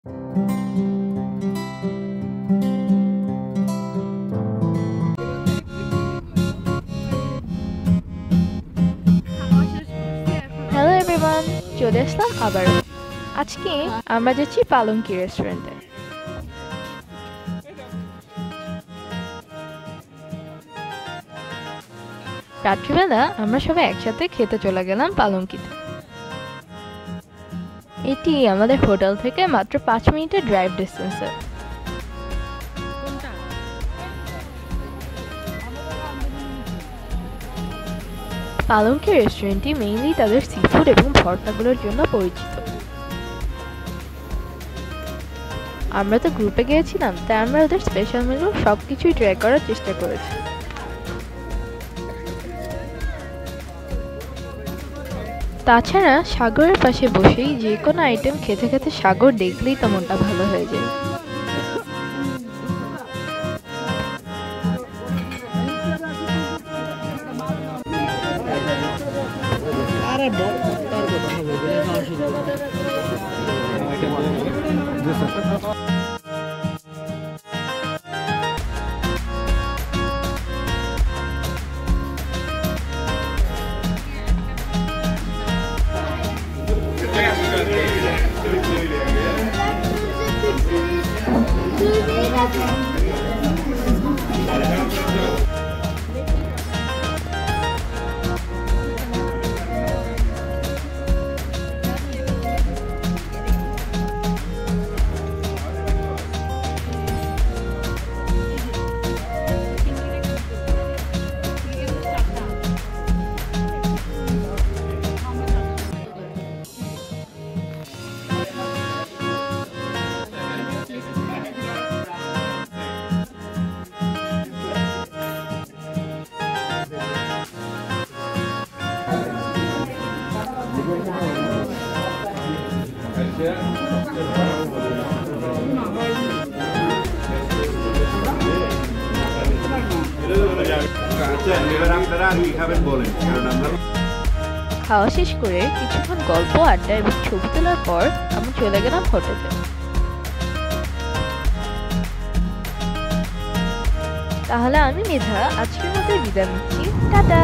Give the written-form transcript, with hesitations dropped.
Hello everyone, চলে আসলাম আবারও। আজকে আমরা যাচ্ছি পালঙ্কি রেস্টুরেন্টে। রাত্রিবেলা আমরা সবাই একসাথে খেতে চলে গেলাম পালঙ্কিতে। এটি আমাদের হোটেল থেকে মাত্র 5 মিনিটের ড্রাইভ ডিস্টেন্সে। পালঙ্কি রেস্টুরেন্টটি মেইনলি তাদের সি ফুড এবং ভর্তাগুলোর জন্য পরিচিত। আমরা তো গ্রুপে গিয়েছিলাম, তাই আমরা ওদের স্পেশাল মেনু সবকিছুই ট্রাই করার চেষ্টা করেছি। তাছাড়া সাগরের পাশে বসেই যে কোনো আইটেম খেতে খেতে সাগর দেখলেই তো মনটা ভালো হয়ে যায়। খাওয়া শেষ করে কিছুক্ষণ গল্প, আড্ডা এবং ছবি তোলার পর আমরা চলে গেলাম হোটেলে। তাহলে আমি মেধা আজকের মতো বিদায় নিচ্ছি। টাটা।